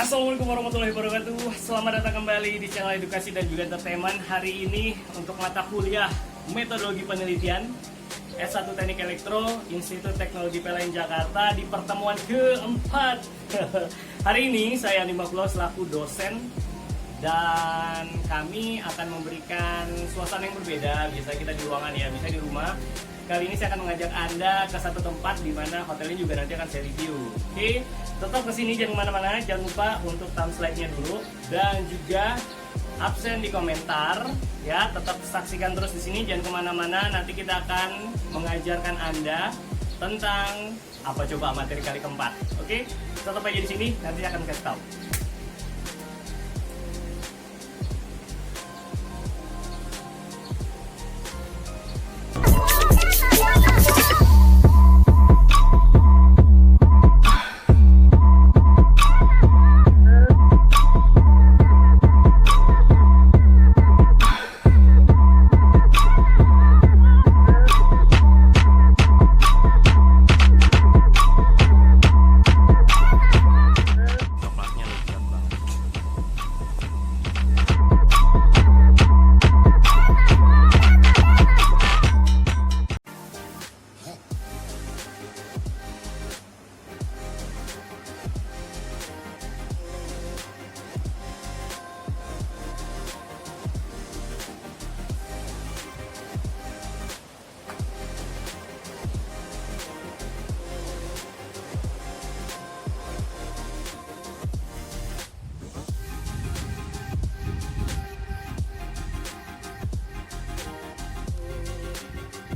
Assalamualaikum warahmatullahi wabarakatuh. Selamat datang kembali di channel edukasi dan juga entertainment. Hari ini untuk mata kuliah metodologi penelitian S1 Teknik Elektro Institut Teknologi PLN Jakarta di pertemuan keempat. Hari ini saya Andi Maklo selaku dosen dan kami akan memberikan suasana yang berbeda. Biasa kita di ruangan ya, bisa di rumah. Kali ini saya akan mengajak Anda ke satu tempat di mana hotelnya juga nanti akan saya review. Oke, tetap kesini jangan kemana-mana. Jangan lupa untuk thumb slide-nya dulu dan juga absen di komentar. Ya, tetap saksikan terus di sini. Jangan kemana-mana. Nanti kita akan mengajarkan Anda tentang apa coba materi kali keempat. Oke, tetap aja di sini. Nanti akan kasih tahu.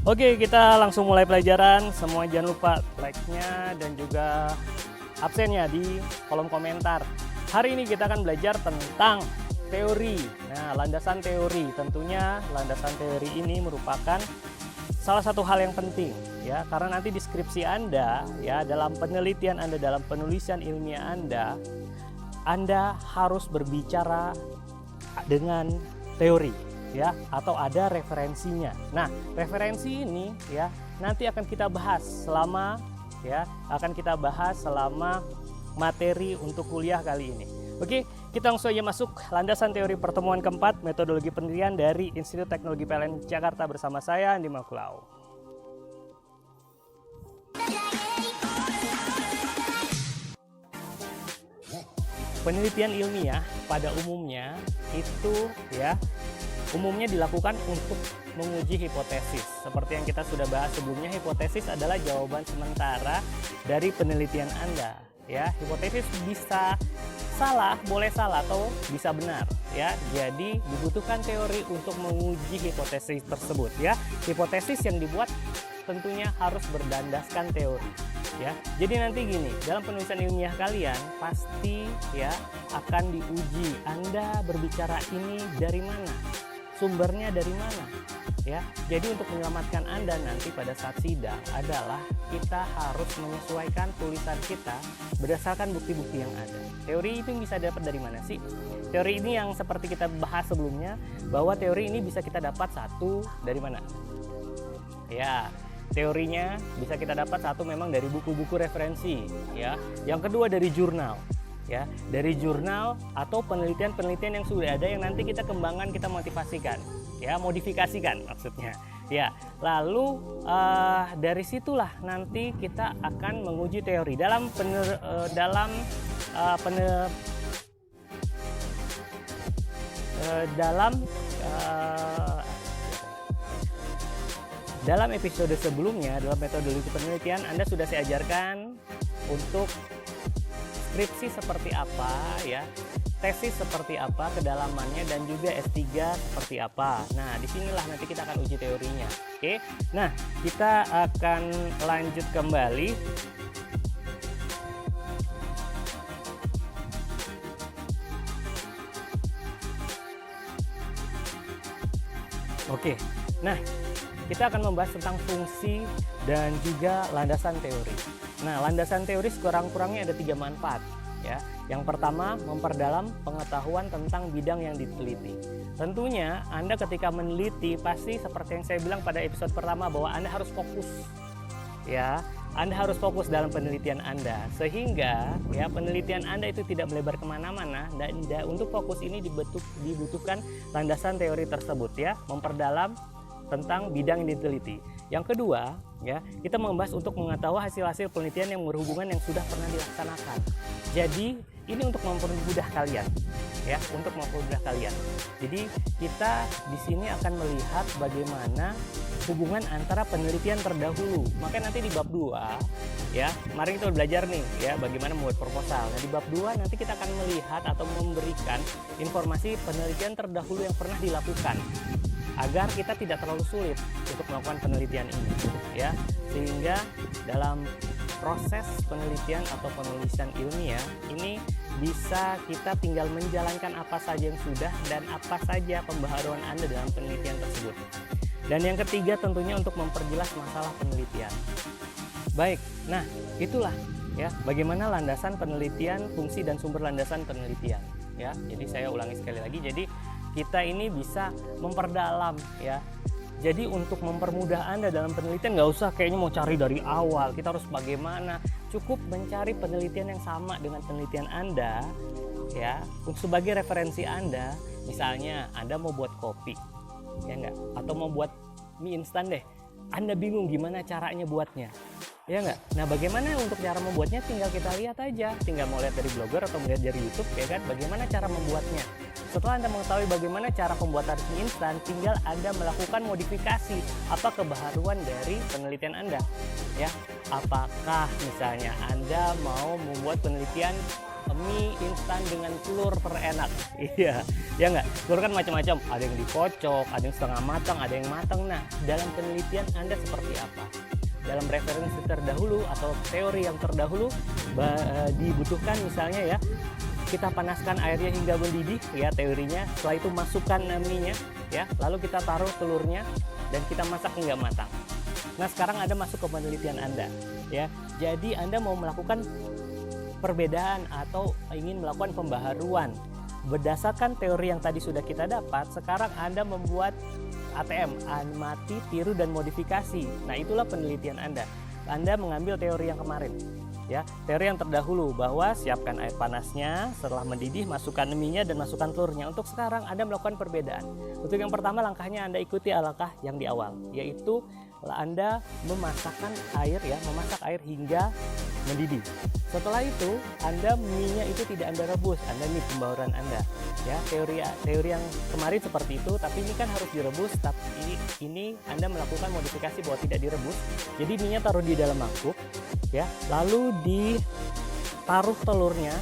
Oke, kita langsung mulai pelajaran. Semua jangan lupa like-nya dan juga absennya di kolom komentar. Hari ini kita akan belajar tentang teori. Nah, landasan teori. Tentunya landasan teori ini merupakan salah satu hal yang penting ya, karena nanti deskripsi Anda ya, dalam penelitian Anda, dalam penulisan ilmiah Anda harus berbicara dengan teori ya, atau ada referensinya. Nah, referensi ini ya nanti akan kita bahas selama materi untuk kuliah kali ini. Oke, kita langsung aja masuk landasan teori pertemuan keempat metodologi penelitian dari Institut Teknologi PLN Jakarta bersama saya Andi Maklau. Penelitian ilmiah pada umumnya itu ya umumnya dilakukan untuk menguji hipotesis. Seperti yang kita sudah bahas sebelumnya, hipotesis adalah jawaban sementara dari penelitian Anda. Ya, hipotesis bisa salah, boleh salah atau bisa benar. Ya, jadi dibutuhkan teori untuk menguji hipotesis tersebut. Ya, hipotesis yang dibuat tentunya harus berdasarkan teori. Ya, jadi nanti gini, dalam penulisan ilmiah kalian pasti ya akan diuji. Anda berbicara ini dari mana? Sumbernya dari mana ya. Jadi untuk menyelamatkan Anda nanti pada saat sidang adalah kita harus menyesuaikan tulisan kita berdasarkan bukti-bukti yang ada. Teori itu bisa dapat dari mana sih? Teori ini yang seperti kita bahas sebelumnya, bahwa teori ini bisa kita dapat satu dari mana ya, teorinya bisa kita dapat satu memang dari buku-buku referensi ya, yang kedua dari jurnal ya, dari jurnal atau penelitian-penelitian yang sudah ada yang nanti kita kembangkan, kita motivasikan ya, modifikasikan maksudnya ya. Lalu dari situlah nanti kita akan menguji teori dalam dalam episode sebelumnya, dalam metodologi penelitian Anda sudah saya ajarkan untuk skripsi seperti apa ya, tesis seperti apa kedalamannya, dan juga S3 seperti apa. Nah, disinilah nanti kita akan uji teorinya. Oke, nah kita akan lanjut kembali. Oke, nah kita akan membahas tentang fungsi dan juga landasan teori. Nah, landasan teori sekurang-kurangnya ada 3 manfaat ya. Yang pertama, memperdalam pengetahuan tentang bidang yang diteliti. Tentunya Anda ketika meneliti pasti seperti yang saya bilang pada episode pertama bahwa Anda harus fokus ya. Anda harus fokus dalam penelitian Anda, sehingga ya penelitian Anda itu tidak melebar kemana-mana, dan untuk fokus ini dibutuhkan landasan teori tersebut ya, memperdalam tentang bidang yang diteliti. Yang kedua, ya, kita membahas untuk mengetahui hasil-hasil penelitian yang berhubungan yang sudah pernah dilaksanakan. Jadi, ini untuk mempermudah kalian, ya, untuk mempermudah kalian. Jadi, kita di sini akan melihat bagaimana hubungan antara penelitian terdahulu. Makanya nanti di bab 2, ya, kemarin kita belajar nih, ya, bagaimana membuat proposal. Nah, di bab 2 nanti kita akan melihat atau memberikan informasi penelitian terdahulu yang pernah dilakukan, agar kita tidak terlalu sulit untuk melakukan penelitian ini, ya, sehingga dalam proses penelitian atau penulisan ilmiah ini bisa kita tinggal menjalankan apa saja yang sudah dan apa saja pembaharuan Anda dalam penelitian tersebut. Dan yang ketiga tentunya untuk memperjelas masalah penelitian. Baik, nah itulah ya bagaimana landasan penelitian, fungsi dan sumber landasan penelitian, ya. Jadi saya ulangi sekali lagi, jadi kita ini bisa memperdalam ya. Jadi untuk mempermudah Anda dalam penelitian, nggak usah kayaknya mau cari dari awal, kita harus bagaimana. Cukup mencari penelitian yang sama dengan penelitian Anda ya, sebagai referensi Anda. Misalnya Anda mau buat kopi, ya enggak? Atau mau buat mie instan deh. Anda bingung gimana caranya buatnya, ya enggak? Nah, bagaimana untuk cara membuatnya tinggal kita lihat aja. Tinggal mau lihat dari blogger atau melihat dari YouTube, ya kan? Bagaimana cara membuatnya. Setelah Anda mengetahui bagaimana cara pembuatan mie instan, tinggal Anda melakukan modifikasi apa kebaharuan dari penelitian Anda, ya. Apakah misalnya Anda mau membuat penelitian mie instan dengan telur terenak, iya, ya nggak? Telur kan macam-macam, ada yang dikocok, ada yang setengah matang, ada yang matang. Nah, dalam penelitian Anda seperti apa? Dalam referensi terdahulu atau teori yang terdahulu dibutuhkan misalnya ya, kita panaskan airnya hingga mendidih ya teorinya. Setelah itu masukkan mie-nya ya, lalu kita taruh telurnya dan kita masak hingga matang. Nah, sekarang Anda masuk ke penelitian Anda ya. Jadi Anda mau melakukan perbedaan atau ingin melakukan pembaharuan berdasarkan teori yang tadi sudah kita dapat. Sekarang Anda membuat ATM, amati, tiru dan modifikasi. Nah, itulah penelitian Anda. Anda mengambil teori yang kemarin ya, teori yang terdahulu bahwa siapkan air panasnya, setelah mendidih masukkan mie-nya dan masukkan telurnya. Untuk sekarang Anda melakukan perbedaan. Untuk yang pertama, langkahnya Anda ikuti langkah yang di awal, yaitu Anda memasak air hingga mendidih. Setelah itu Anda mie-nya itu tidak Anda rebus, Anda ini pembaharuan Anda ya. Teori yang kemarin seperti itu, tapi ini kan harus direbus. Tapi ini Anda melakukan modifikasi bahwa tidak direbus. Jadi mie-nya taruh di dalam mangkuk ya, lalu ditaruh telurnya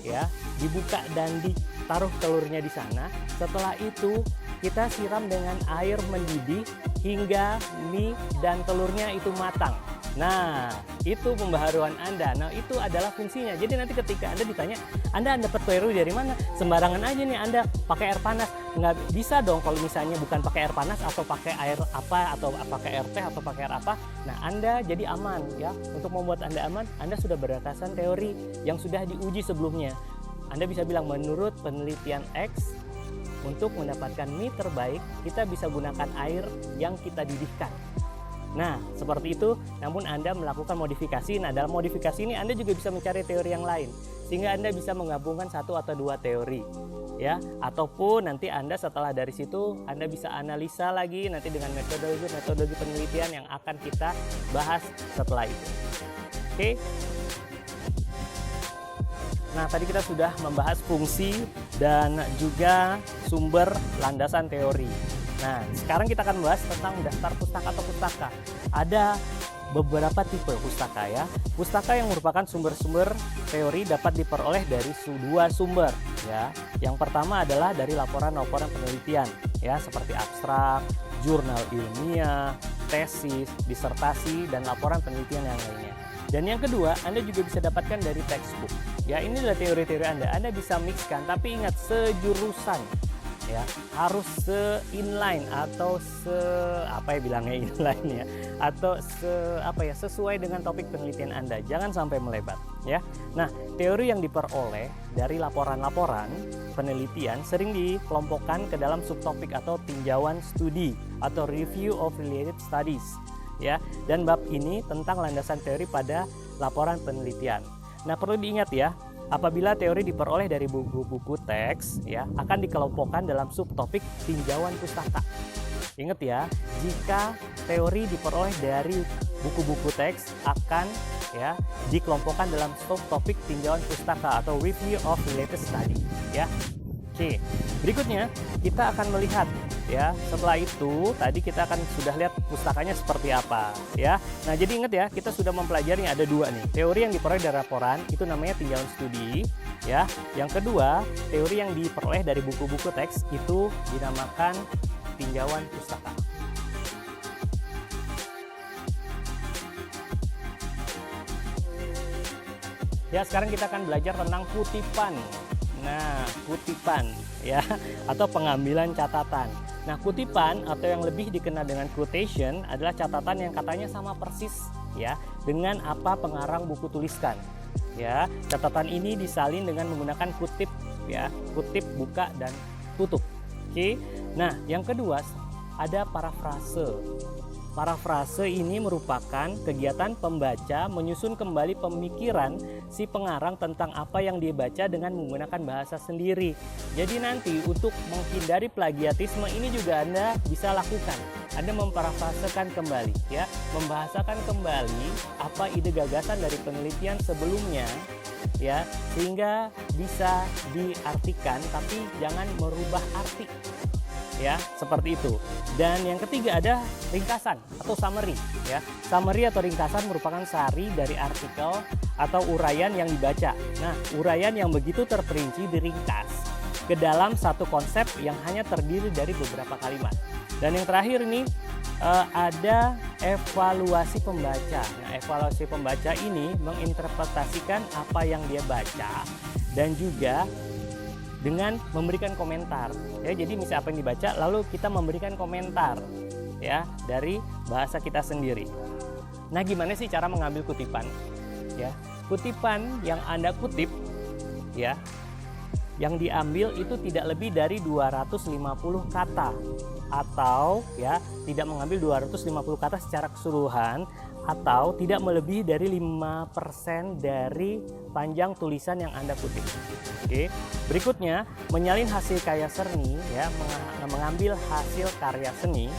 ya, dibuka dan ditaruh telurnya di sana. Setelah itu kita siram dengan air mendidih hingga mie dan telurnya itu matang. Nah, itu pembaharuan Anda. Nah, itu adalah fungsinya. Jadi nanti ketika Anda ditanya, Anda dapat teori dari mana? Sembarangan aja nih Anda pakai air panas. Nggak bisa dong kalau misalnya bukan pakai air panas atau pakai air apa, atau pakai air teh atau pakai air apa. Nah, Anda jadi aman ya. Untuk membuat Anda aman, Anda sudah berdasarkan teori yang sudah diuji sebelumnya. Anda bisa bilang menurut penelitian X, untuk mendapatkan mie terbaik, kita bisa gunakan air yang kita didihkan. Nah, seperti itu, namun Anda melakukan modifikasi. Nah, dalam modifikasi ini Anda juga bisa mencari teori yang lain, sehingga Anda bisa menggabungkan satu atau dua teori, ya. Ataupun nanti Anda setelah dari situ, Anda bisa analisa lagi nanti dengan metodologi penelitian yang akan kita bahas setelah itu. Oke. Nah, tadi kita sudah membahas fungsi dan juga sumber landasan teori. Nah, sekarang kita akan bahas tentang daftar pustaka atau pustaka. Ada beberapa tipe pustaka ya. Pustaka yang merupakan sumber-sumber teori dapat diperoleh dari dua sumber ya. Yang pertama adalah dari laporan-laporan penelitian ya, seperti abstrak, jurnal ilmiah, tesis, disertasi, dan laporan penelitian yang lainnya. Dan yang kedua, Anda juga bisa dapatkan dari textbook. Ya, ini adalah teori-teori Anda. Anda bisa mixkan, tapi ingat sejurusan. Ya, harus se-inline atau inline ya, atau sesuai dengan topik penelitian Anda. Jangan sampai melebar ya. Nah, teori yang diperoleh dari laporan-laporan penelitian sering dikelompokkan ke dalam subtopik atau tinjauan studi atau review of related studies. ya. Dan bab ini tentang landasan teori pada laporan penelitian. Nah, perlu diingat ya, apabila teori diperoleh dari buku-buku teks, ya, akan dikelompokkan dalam subtopik tinjauan pustaka. Ingat ya, jika teori diperoleh dari buku-buku teks akan ya dikelompokkan dalam subtopik tinjauan pustaka atau review of related study, ya. Oke, berikutnya kita akan melihat ya. Setelah itu tadi kita akan sudah lihat pustakanya seperti apa ya. Nah, jadi ingat ya, kita sudah mempelajari ada dua nih. Teori yang diperoleh dari laporan itu namanya tinjauan studi ya. Yang kedua, teori yang diperoleh dari buku-buku teks itu dinamakan tinjauan pustaka. Ya, sekarang kita akan belajar tentang kutipan. Nah, kutipan ya atau pengambilan catatan. Nah, kutipan atau yang lebih dikenal dengan quotation adalah catatan yang katanya sama persis ya dengan apa pengarang buku tuliskan. Ya, catatan ini disalin dengan menggunakan kutip ya, kutip, buka dan tutup. Oke. Nah, yang kedua ada parafrase. Parafrase ini merupakan kegiatan pembaca menyusun kembali pemikiran si pengarang tentang apa yang dia baca dengan menggunakan bahasa sendiri. Jadi nanti untuk menghindari plagiatisme ini juga Anda bisa lakukan. Anda memparafrasekan kembali ya, membahasakan kembali apa ide gagasan dari penelitian sebelumnya ya, sehingga bisa diartikan tapi jangan merubah arti. Ya, seperti itu. Dan yang ketiga ada ringkasan atau summary ya. Summary atau ringkasan merupakan sari dari artikel atau uraian yang dibaca. Nah, uraian yang begitu terperinci diringkas ke dalam satu konsep yang hanya terdiri dari beberapa kalimat. Dan yang terakhir ini ada evaluasi pembaca. Nah, evaluasi pembaca ini menginterpretasikan apa yang dia baca dan juga dengan memberikan komentar ya. Jadi misalnya apa yang dibaca lalu kita memberikan komentar ya dari bahasa kita sendiri. Nah, gimana sih cara mengambil kutipan ya? Kutipan yang Anda kutip ya, yang diambil itu tidak lebih dari 250 kata atau ya tidak mengambil 250 kata secara keseluruhan atau tidak melebihi dari 5% dari panjang tulisan yang Anda kutip. Oke. Berikutnya, menyalin hasil karya seni ya, mengambil hasil karya seni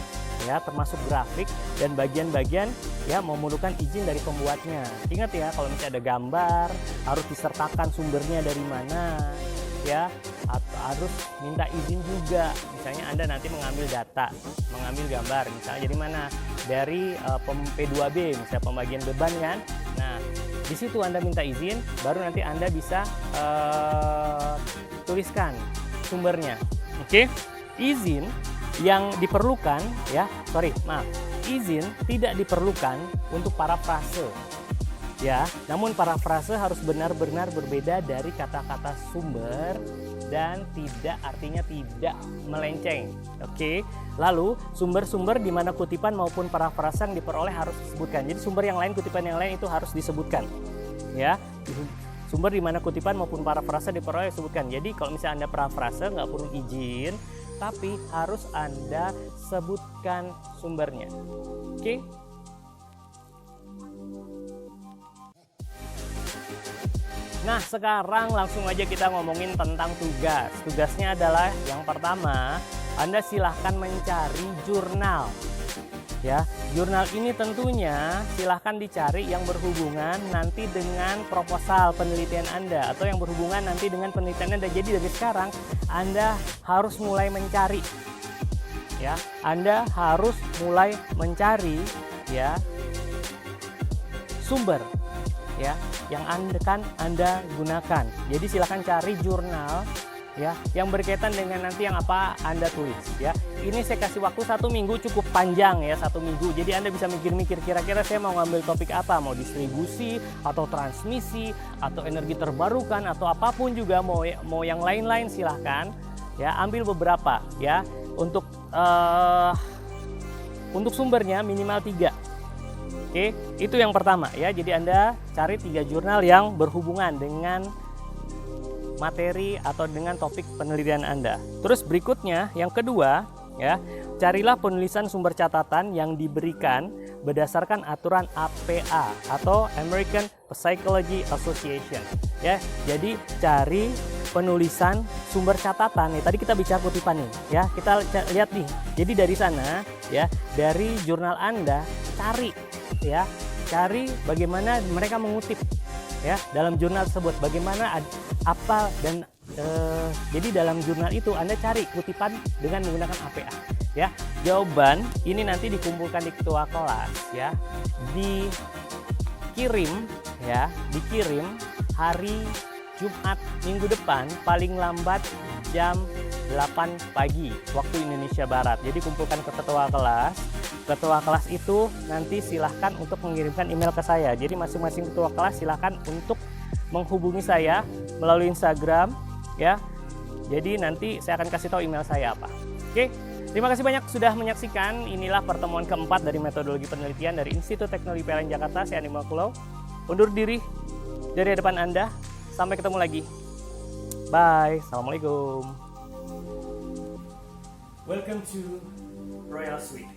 ya termasuk grafik dan bagian-bagian ya memerlukan izin dari pembuatnya. Ingat ya, kalau misalnya ada gambar harus disertakan sumbernya dari mana ya, atau harus minta izin juga. Misalnya Anda nanti mengambil data, mengambil gambar misalnya dari mana? Dari P2B, misalnya pembagian beban kan. Nah, di situ Anda minta izin, baru nanti Anda bisa tuliskan sumbernya. Oke. Izin yang diperlukan ya, izin tidak diperlukan untuk parafrase. Ya, namun parafrase harus benar-benar berbeda dari kata-kata sumber dan tidak artinya tidak melenceng. Oke. Lalu sumber-sumber di mana kutipan maupun parafrase yang diperoleh harus disebutkan. Jadi sumber yang lain, kutipan yang lain itu harus disebutkan. Ya. Sumber di mana kutipan maupun parafrase diperoleh disebutkan. Jadi kalau misalnya Anda parafrase nggak perlu izin, tapi harus Anda sebutkan sumbernya. Oke. Nah, sekarang langsung aja kita ngomongin tentang tugas. Tugasnya adalah yang pertama, Anda silahkan mencari jurnal. Ya, jurnal ini tentunya silahkan dicari yang berhubungan nanti dengan proposal penelitian Anda atau yang berhubungan nanti dengan penelitian Anda. Jadi dari sekarang Anda harus mulai mencari. Ya, Anda harus mulai mencari ya sumber ya yang Anda gunakan. Jadi silakan cari jurnal ya yang berkaitan dengan nanti yang apa Anda tulis ya. Ini saya kasih waktu 1 minggu, cukup panjang ya, 1 minggu. Jadi Anda bisa mikir-mikir kira-kira saya mau ngambil topik apa, mau distribusi atau transmisi atau energi terbarukan atau apapun juga, mau yang lain-lain silahkan ya, ambil beberapa ya. Untuk sumbernya minimal 3. Oke, itu yang pertama ya. Jadi Anda cari 3 jurnal yang berhubungan dengan materi atau dengan topik penelitian Anda. Terus berikutnya yang kedua ya, Carilah penulisan sumber catatan yang diberikan berdasarkan aturan APA atau American Psychology Association. Ya, jadi cari penulisan sumber catatan nih. Tadi kita bicara kutipan nih, ya. Kita lihat nih. Jadi dari sana, ya, dari jurnal Anda cari, ya, cari bagaimana mereka mengutip, ya, dalam jurnal tersebut. Bagaimana apa dan jadi dalam jurnal itu Anda cari kutipan dengan menggunakan APA, ya. Jawaban ini nanti dikumpulkan di ketua kelas, ya. Dikirim hari Jumat minggu depan paling lambat jam 8 pagi waktu Indonesia Barat. Jadi kumpulkan ke ketua kelas. Ketua kelas itu nanti silahkan untuk mengirimkan email ke saya. Jadi masing-masing ketua kelas silahkan untuk menghubungi saya melalui Instagram, ya. Jadi nanti saya akan kasih tahu email saya apa. Oke, terima kasih banyak sudah menyaksikan. Inilah pertemuan keempat dari metodologi penelitian dari Institut Teknologi PLN Jakarta. Saya Andi Makulau, undur diri dari hadapan Anda. Sampai ketemu lagi. Bye. Assalamualaikum. Welcome to Royal Suite.